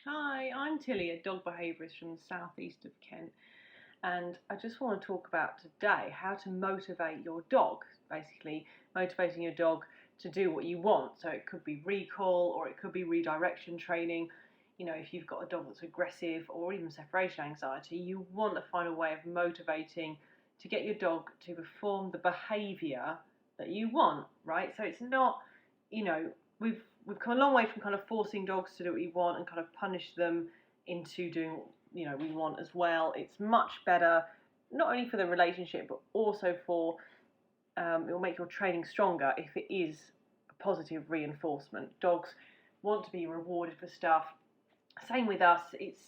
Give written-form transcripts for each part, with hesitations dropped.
Hi, I'm Tilly, a dog behaviourist from the southeast of Kent, and I just want to talk about today how to motivate your dog. Basically, motivating your dog to do what you want. So it could be recall or it could be redirection training. If you've got a dog that's aggressive or even separation anxiety, you want to find a way of motivating to get your dog to perform the behaviour that you want, right? So it's not, you know, we've come a long way from kind of forcing dogs to do what we want and kind of punish them into doing what we want as well. It's much better, not only for the relationship but also for it will make your training stronger if it is a positive reinforcement. Dogs want to be rewarded for stuff. Same with us. It's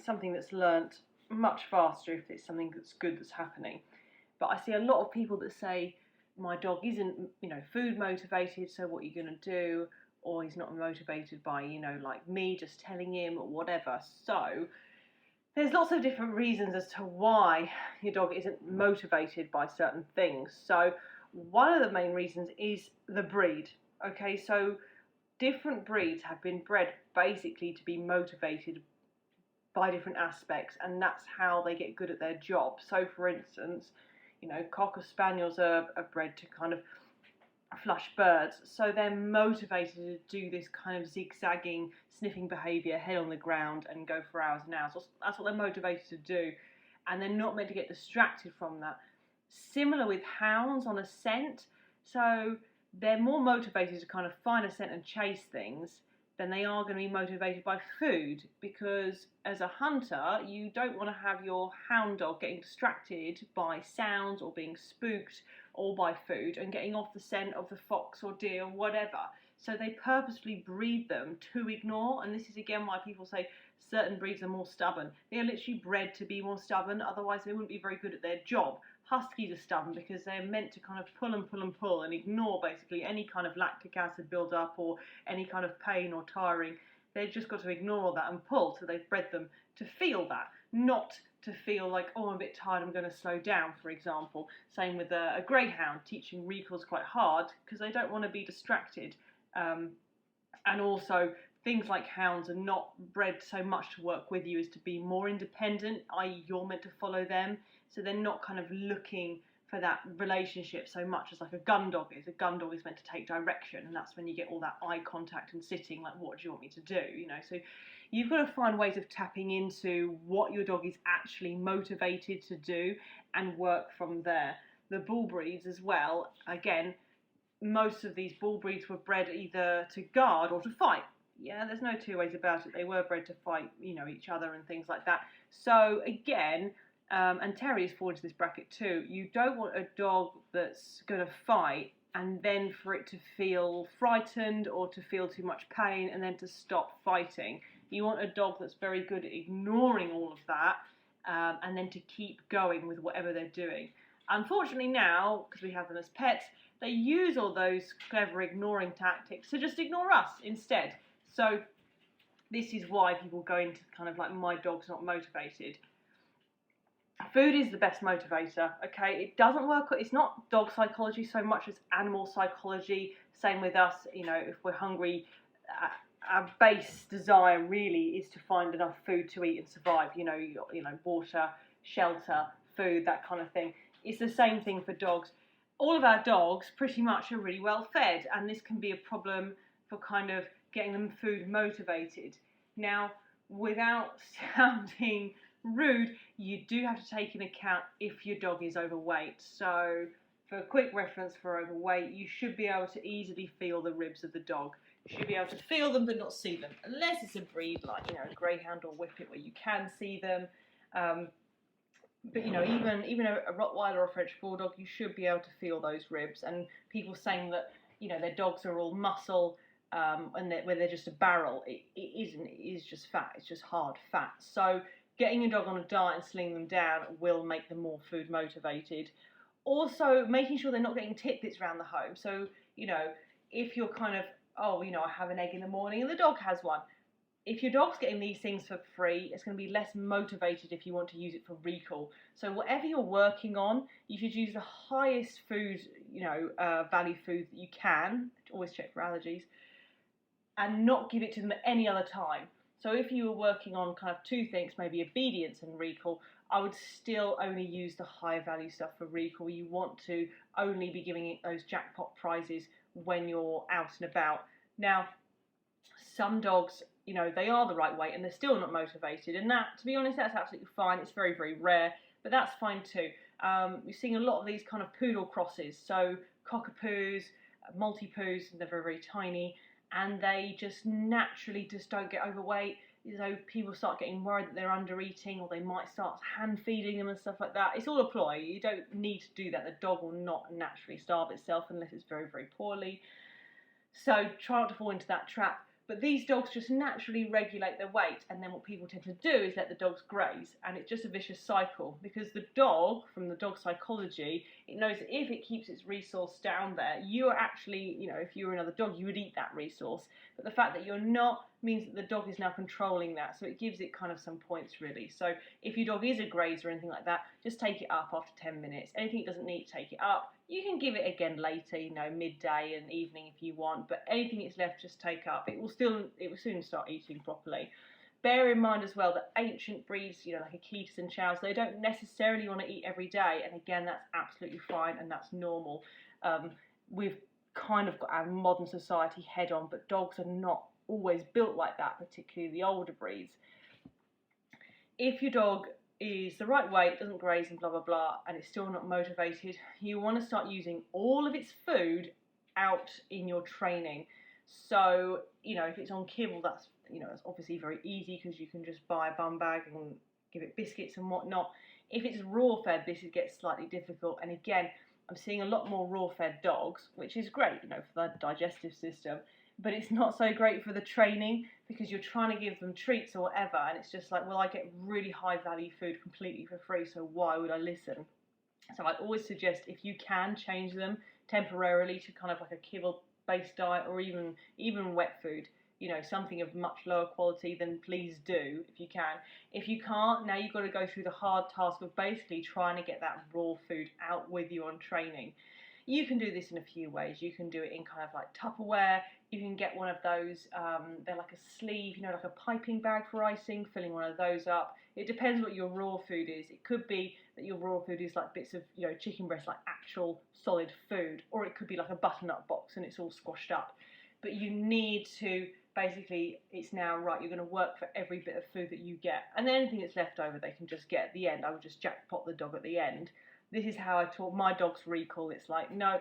something that's learnt much faster if it's something that's good that's happening. But I see a lot of people that say my dog isn't food motivated, so what are you going to do? Or he's not motivated by like me just telling him or whatever. So there's lots of different reasons as to why your dog isn't motivated by certain things. So one of the main reasons is the breed. Okay, so different breeds have been bred basically to be motivated by different aspects, and that's how they get good at their job. So for instance, Cocker Spaniels are bred to kind of flush birds, so they're motivated to do this kind of zigzagging, sniffing behaviour, head on the ground, and go for hours and hours. That's what they're motivated to do, and they're not meant to get distracted from that. Similar with hounds on a scent, so they're more motivated to kind of find a scent and chase things than they are going to be motivated by food, because as a hunter, you don't want to have your hound dog getting distracted by sounds or being spooked or by food and getting off the scent of the fox or deer or whatever. So they purposefully breed them to ignore, and this is again why people say certain breeds are more stubborn. They are literally bred to be more stubborn, otherwise they wouldn't be very good at their job. Huskies are stubborn because they're meant to kind of pull and pull and pull and ignore basically any kind of lactic acid build-up or any kind of pain or tiring. They've just got to ignore all that and pull, so they've bred them to feel that, not to feel like, oh, I'm a bit tired, I'm going to slow down, for example. Same with a greyhound. Teaching recall is quite hard because they don't want to be distracted. And also, things like hounds are not bred so much to work with you as to be more independent, i.e. you're meant to follow them. So they're not kind of looking for that relationship so much as like a gun dog is. A gun dog is meant to take direction, and that's when you get all that eye contact and sitting, like, what do you want me to do? So you've got to find ways of tapping into what your dog is actually motivated to do and work from there. The bull breeds as well, again, most of these bull breeds were bred either to guard or to fight. Yeah, there's no two ways about it. They were bred to fight, each other and things like that. So again, and terriers fall into this bracket too. You don't want a dog that's going to fight and then for it to feel frightened or to feel too much pain and then to stop fighting. You want a dog that's very good at ignoring all of that and then to keep going with whatever they're doing. Unfortunately now, because we have them as pets, they use all those clever ignoring tactics to just ignore us instead. So this is why people go into kind of like, my dog's not motivated. Food is the best motivator, okay? It doesn't work, it's not dog psychology so much as animal psychology. Same with us, if we're hungry, our base desire really is to find enough food to eat and survive, water, shelter, food, that kind of thing. It's the same thing for dogs. All of our dogs pretty much are really well fed, and this can be a problem for kind of getting them food motivated. Now, without sounding rude, you do have to take into account if your dog is overweight. So for a quick reference for overweight, you should be able to easily feel the ribs of the dog. You should be able to feel them but not see them, unless it's a breed like a greyhound or whippet where you can see them. But even a Rottweiler or a French Bulldog, you should be able to feel those ribs. And people saying that their dogs are all muscle and where they're just a barrel, it isn't. It is just fat. It's just hard fat. So getting your dog on a diet and sling them down will make them more food motivated. Also, making sure they're not getting tidbits around the home. So if you're kind of, I have an egg in the morning and the dog has one. If your dog's getting these things for free, it's going to be less motivated if you want to use it for recall. So whatever you're working on, you should use the highest food, value food that you can. Always check for allergies. And not give it to them at any other time. So if you were working on kind of two things, maybe obedience and recall, I would still only use the higher value stuff for recall. You want to only be giving it those jackpot prizes when you're out and about. Now, some dogs, you know, they are the right weight and they're still not motivated, and that, to be honest, that's absolutely fine. It's very, very rare, but that's fine too. We're seeing a lot of these kind of poodle crosses, so cockapoos, Maltipoos, they're very, very tiny, and they just naturally just don't get overweight. So people start getting worried that they're under eating, or they might start hand feeding them and stuff like that. It's all a ploy. You don't need to do that. The dog will not naturally starve itself unless it's very, very poorly. So try not to fall into that trap. But these dogs just naturally regulate their weight, and then what people tend to do is let the dogs graze, and it's just a vicious cycle, because the dog, from the dog psychology, it knows that if it keeps its resource down there, you are actually, you know, if you were another dog, you would eat that resource. But the fact that you're not means that the dog is now controlling that, so it gives it kind of some points, really. So if your dog is a grazer or anything like that, just take it up after 10 minutes. Anything it doesn't need, take it up. You can give it again later, you know, midday and evening if you want, but anything it's left, just take up. It will soon start eating properly. Bear in mind as well that ancient breeds, you know, like Akitas and Chows, they don't necessarily want to eat every day, and again, that's absolutely fine and that's normal. We've kind of got our modern society head on, but dogs are not always built like that, particularly the older breeds. If your dog is the right weight, doesn't graze and blah blah blah, and it's still not motivated, you want to start using all of its food out in your training. So, you know, if it's on kibble, that's, you know, it's obviously very easy because you can just buy a bum bag and give it biscuits and whatnot. If it's raw fed, this gets slightly difficult, and again, I'm seeing a lot more raw fed dogs, which is great, you know, for the digestive system, but it's not so great for the training, because you're trying to give them treats or whatever, and it's just like, well, I get really high value food completely for free, so why would I listen? So I always suggest, if you can, change them temporarily to kind of like a kibble based diet, or even wet food, you know, something of much lower quality, then please do if you can. If you can't, now you've got to go through the hard task of basically trying to get that raw food out with you on training. You can do this in a few ways. You can do it in kind of like Tupperware. You can get one of those, they're like a sleeve, you know, like a piping bag for icing, filling one of those up. It depends what your raw food is. It could be that your raw food is like bits of, you know, chicken breast, like actual solid food, or it could be like a butternut box and it's all squashed up. But you need to, basically, it's now, right, you're going to work for every bit of food that you get. And then anything that's left over, they can just get at the end. I would just jackpot the dog at the end. This is how I taught my dog's recall. It's like, no,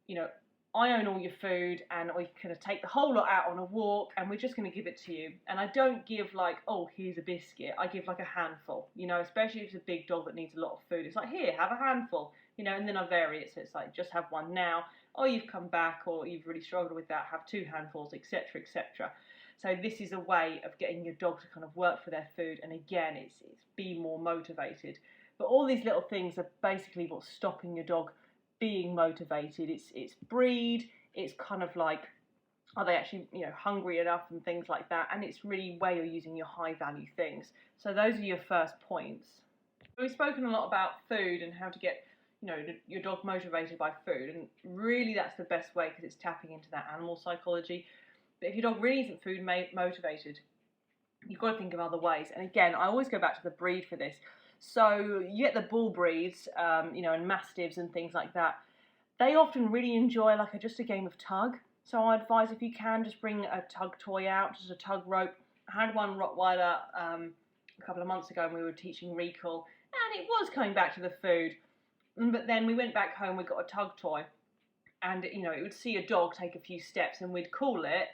you know, I own all your food, and we're going to take the whole lot out on a walk, and we're just going to give it to you. And I don't give like, oh, here's a biscuit. I give like a handful, you know, especially if it's a big dog that needs a lot of food. It's like, here, have a handful, you know, and then I vary it. So it's like, just have one now. Oh, you've come back, or you've really struggled with that, have 2 handfuls, etc., etc. So this is a way of getting your dog to kind of work for their food, and again, it's be more motivated. But all these little things are basically what's stopping your dog being motivated. It's breed, it's kind of like, are they actually, you know, hungry enough and things like that, and it's really where you're using your high value things. So those are your first points. We've spoken a lot about food and how to get, you know, your dog motivated by food, and really that's the best way, because it's tapping into that animal psychology. But if your dog really isn't food motivated, you've got to think of other ways. And again, I always go back to the breed for this. So you get the bull breeds, you know, and mastiffs and things like that. They often really enjoy like just a game of tug. So I advise, if you can, just bring a tug toy out, just a tug rope. I had one Rottweiler a couple of months ago, and we were teaching recall, and it was coming back to the food. But then we went back home, we got a tug toy, and you know, it would see a dog take a few steps, and we'd call it.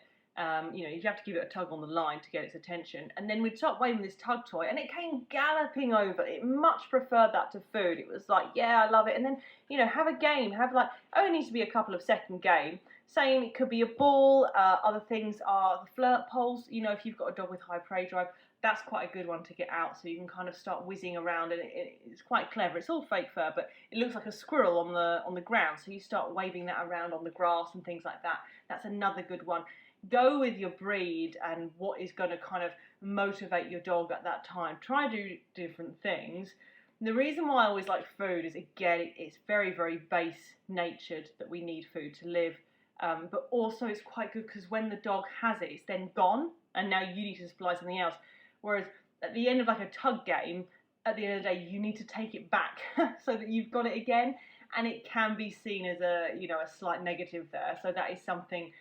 You know, you'd have to give it a tug on the line to get its attention, and then we'd start waving this tug toy, and it came galloping over. It much preferred that to food. It was like, yeah, I love it. And then, you know, have a game, have like, only needs to be a couple of second game. Same, it could be a ball. Other things are the flirt poles. You know, if you've got a dog with high prey drive, that's quite a good one to get out, so you can kind of start whizzing around, and it's quite clever. It's all fake fur, but it looks like a squirrel on the ground, so you start waving that around on the grass and things like that. That's another good one. Go with your breed and what is going to kind of motivate your dog at that time. Try to do different things. The reason why I always like food is, again, it's very, very base natured that we need food to live. but also it's quite good because when the dog has it, it's then gone, and now you need to supply something else. Whereas at the end of like a tug game, at the end of the day, you need to take it back so that you've got it again, and it can be seen as a slight negative there. So that is something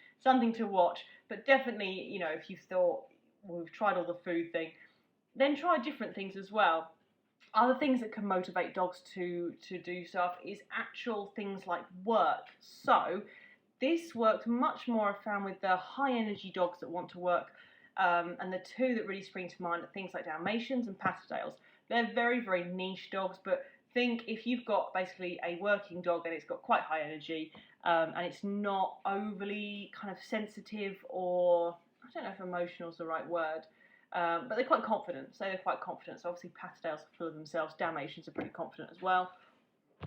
to watch. But definitely, if you thought, well, we've tried all the food thing, then try different things as well. Other things that can motivate dogs to do stuff is actual things like work. So this works much more, I found, with the high energy dogs that want to work, and the two that really spring to mind are things like Dalmatians and Patterdales. They're very, very niche dogs, but think if you've got basically a working dog and it's got quite high energy, and it's not overly kind of sensitive, or I don't know if emotional is the right word, but they're quite confident. So they're quite confident. So obviously Patterdales are full of themselves. Dalmatians are pretty confident as well.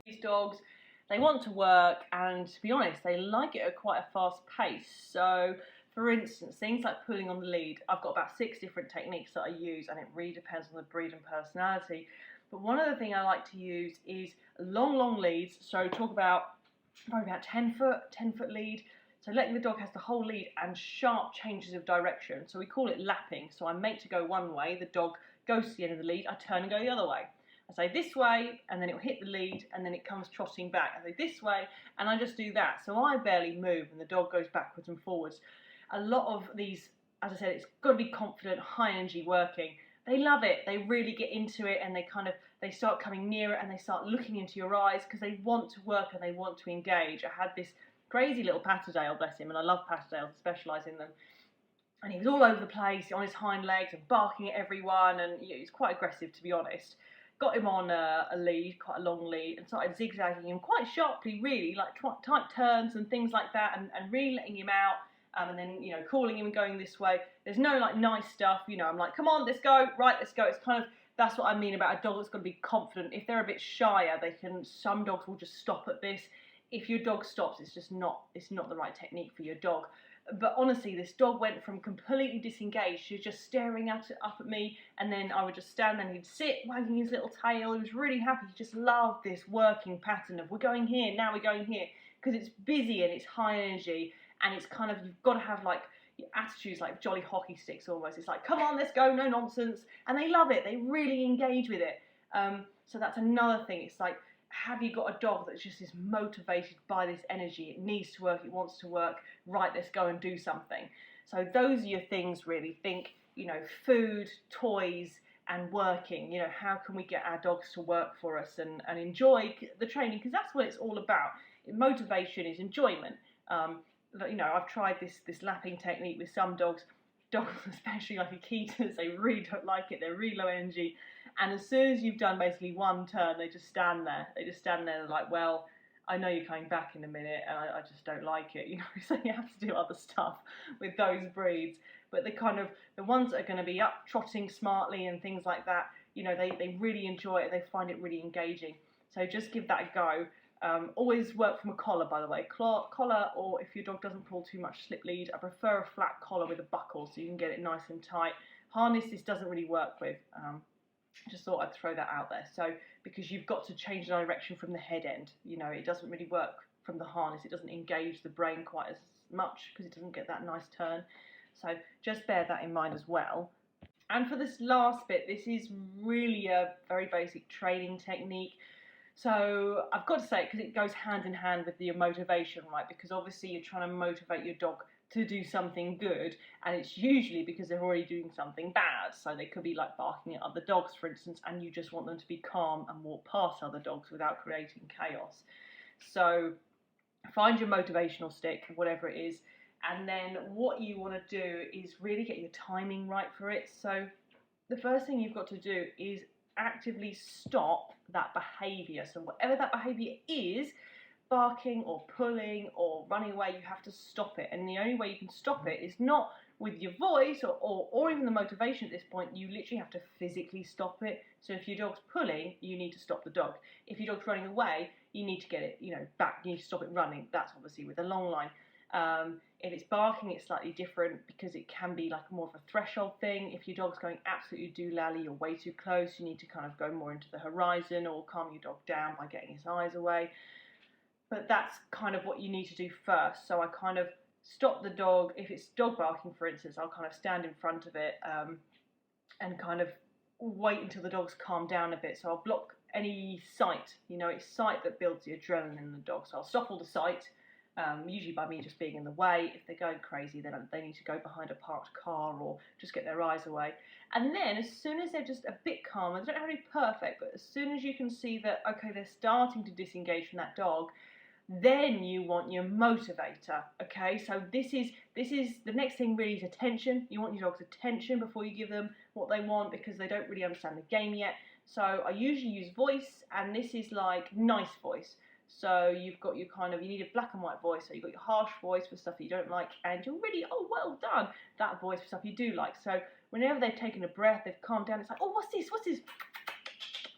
These dogs, they want to work, and to be honest, they like it at quite a fast pace. So for instance, things like pulling on the lead, I've got about 6 different techniques that I use, and it really depends on the breed and personality. But one other thing I like to use is long leads. So talk about probably about 10 foot lead. So letting the dog has the whole lead and sharp changes of direction. So we call it lapping. So I make to go one way, the dog goes to the end of the lead, I turn and go the other way. I say this way, and then it will hit the lead, and then it comes trotting back. I say this way, and I just do that. So I barely move, and the dog goes backwards and forwards. A lot of these, as I said, it's got to be confident, high energy working. They love it. They really get into it, and they start coming nearer, and they start looking into your eyes because they want to work and they want to engage. I had this crazy little Patterdale, bless him, and I love Patterdales, I specialise in them. And he was all over the place on his hind legs and barking at everyone, and he was quite aggressive, to be honest. Got him on a lead, quite a long lead, and started zigzagging him quite sharply, really, like tight turns and things like that, and really letting him out, and then, calling him and going this way. There's no, like, nice stuff, I'm like, come on, let's go, right, let's go. It's kind of, that's what I mean about a dog that's got to be confident. If they're a bit shyer, some dogs will just stop at this. If your dog stops, it's not the right technique for your dog. But honestly, this dog went from completely disengaged to just staring up at me, and then I would just stand there and he'd sit, wagging his little tail. He was really happy. He just loved this working pattern of, we're going here, now we're going here, because it's busy and it's high energy, and it's kind of, you've got to have like your attitudes like jolly hockey sticks almost. It's like, come on, let's go, no nonsense. And they love it. They really engage with it. So that's another thing. It's like, have you got a dog that just is motivated by this energy? It needs to work, it wants to work, right, let's go and do something. So those are your things, really. Think, food, toys, and working. How can we get our dogs to work for us and enjoy the training? Because that's what it's all about. Motivation is enjoyment. I've tried this lapping technique with some dogs, especially like Akitas, they really don't like it, they're really low energy. And as soon as you've done basically one turn, they just stand there. They're like, well, I know you're coming back in a minute, and I just don't like it, So you have to do other stuff with those breeds. But the ones that are going to be up trotting smartly and things like that, they really enjoy it. They find it really engaging. So just give that a go. Always work from a collar, by the way. Collar, or if your dog doesn't pull too much slip lead, I prefer a flat collar with a buckle so you can get it nice and tight. Harness, this doesn't really work with. Just thought I'd throw that out there. So, because you've got to change the direction from the head end, it doesn't really work from the harness. It doesn't engage the brain quite as much because it doesn't get that nice turn. So just bear that in mind as well. And for this last bit, this is really a very basic training technique. So I've got to say it because it goes hand in hand with your motivation, right? Because obviously you're trying to motivate your dog to do something good, and it's usually because they're already doing something bad. So they could be like barking at other dogs, for instance, and you just want them to be calm and walk past other dogs without creating chaos. So find your motivational stick, whatever it is, and then what you want to do is really get your timing right for it. So the first thing you've got to do is actively stop that behaviour. So whatever that behaviour is, barking or pulling or running away, you have to stop it. And the only way you can stop it is not with your voice or even the motivation at this point. You literally have to physically stop it. So if your dog's pulling, you need to stop the dog. If your dog's running away, you need to get it, back. You need to stop it running. That's obviously with a long line. If it's barking, it's slightly different because it can be like more of a threshold thing. If your dog's going absolutely doolally or way too close, you need to kind of go more into the horizon or calm your dog down by getting his eyes away. but that's kind of what you need to do first. So I kind of stop the dog. If it's dog barking, for instance, I'll kind of stand in front of it and kind of wait until the dog's calmed down a bit. So I'll block any sight. It's sight that builds the adrenaline in the dog. So I'll stop all the sight, usually by me just being in the way. If they're going crazy, then they need to go behind a parked car or just get their eyes away. And then as soon as they're just a bit calmer, they don't have to be perfect, but as soon as you can see that, okay, they're starting to disengage from that dog, then you want your motivator. Okay, so this is the next thing really is attention. You want your dog's attention before you give them what they want, because they don't really understand the game yet. So I usually use voice, and this is like nice voice. So you've got your you need a black and white voice. So you've got your harsh voice for stuff that you don't like, and you're really, oh, well done, that voice for stuff you do like. So whenever they've taken a breath, they've calmed down, it's like, oh, what's this?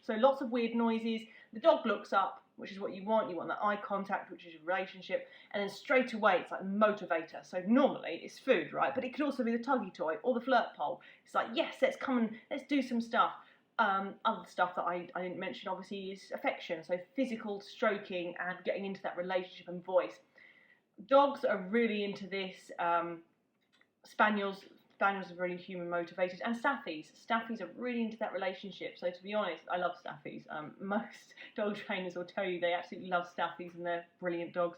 So lots of weird noises. The dog looks up, which is what you want. You want that eye contact, which is your relationship. And then straight away, it's like motivator. So normally it's food, right? But it could also be the tuggy toy or the flirt pole. It's like, yes, let's come and let's do some stuff. Other stuff that I didn't mention, obviously, is affection. So physical stroking and getting into that relationship and voice. Dogs are really into this. Spaniels are really human motivated, and Staffies are really into that relationship. So to be honest, I love Staffies. Most dog trainers will tell you they absolutely love Staffies, and they're brilliant dogs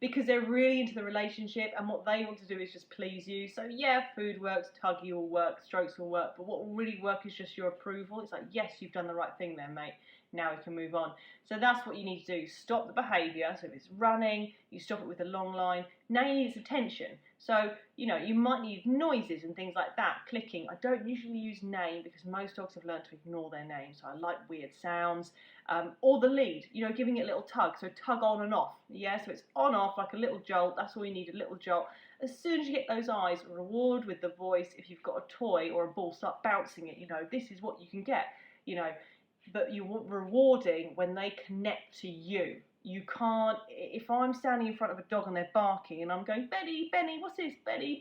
because they're really into the relationship, and what they want to do is just please you. So yeah, food works, tuggy will work, strokes will work, but what will really work is just your approval. It's like, yes, you've done the right thing there, mate. Now we can move on. So that's what you need to do. Stop the behaviour. So if it's running, you stop it with a long line. Now you need its attention. So, you might need noises and things like that, clicking. I don't usually use name because most dogs have learned to ignore their name. So I like weird sounds. Or the lead, giving it a little tug. So tug on and off. Yeah, so it's on off like a little jolt. That's all you need, a little jolt. As soon as you get those eyes, reward with the voice. If you've got a toy or a ball, start bouncing it. This is what you can get. But you want rewarding when they connect to you. You can't, if I'm standing in front of a dog and they're barking and I'm going, Benny, what's this? Benny,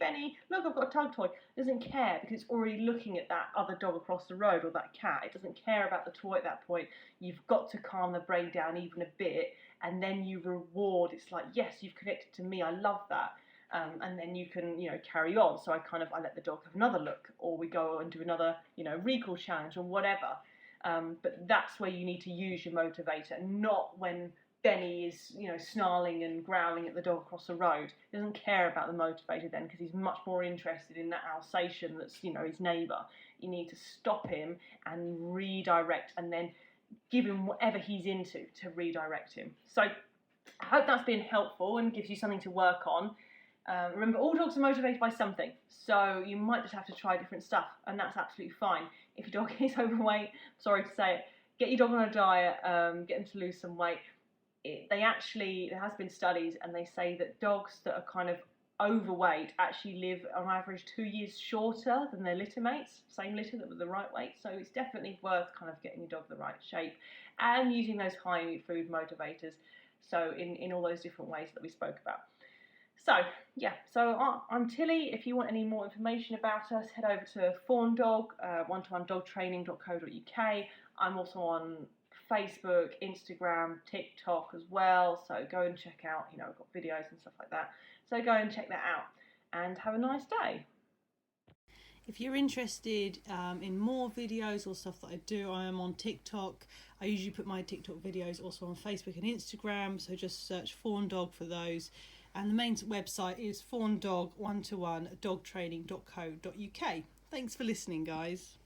look, I've got a tug toy. It doesn't care because it's already looking at that other dog across the road or that cat. It doesn't care about the toy at that point. You've got to calm the brain down even a bit, and then you reward. It's like, yes, you've connected to me. I love that. And then you can, carry on. So I let the dog have another look, or we go and do another, recall challenge or whatever. But that's where you need to use your motivator, not when Benny is, snarling and growling at the dog across the road. He doesn't care about the motivator then, because he's much more interested in that Alsatian that's, his neighbour. You need to stop him and redirect, and then give him whatever he's into to redirect him. So I hope that's been helpful and gives you something to work on. Remember, all dogs are motivated by something, so you might just have to try different stuff, and that's absolutely fine. If your dog is overweight, sorry to say it, get your dog on a diet, get them to lose some weight. There has been studies, and they say that dogs that are kind of overweight actually live on average 2 years shorter than their litter mates, same litter that was the right weight. So it's definitely worth kind of getting your dog the right shape and using those high food motivators. So in all those different ways that we spoke about. So, yeah, I'm Tilly. If you want any more information about us, head over to Fawn Dog, one-to-one-dogtraining.co.uk. I'm also on Facebook, Instagram, TikTok as well. So go and check out, I've got videos and stuff like that. So go and check that out and have a nice day. If you're interested in more videos or stuff that I do, I am on TikTok. I usually put my TikTok videos also on Facebook and Instagram. So just search Fawn Dog for those. And the main website is fawndog1to1dogtraining.co.uk. Thanks for listening, guys.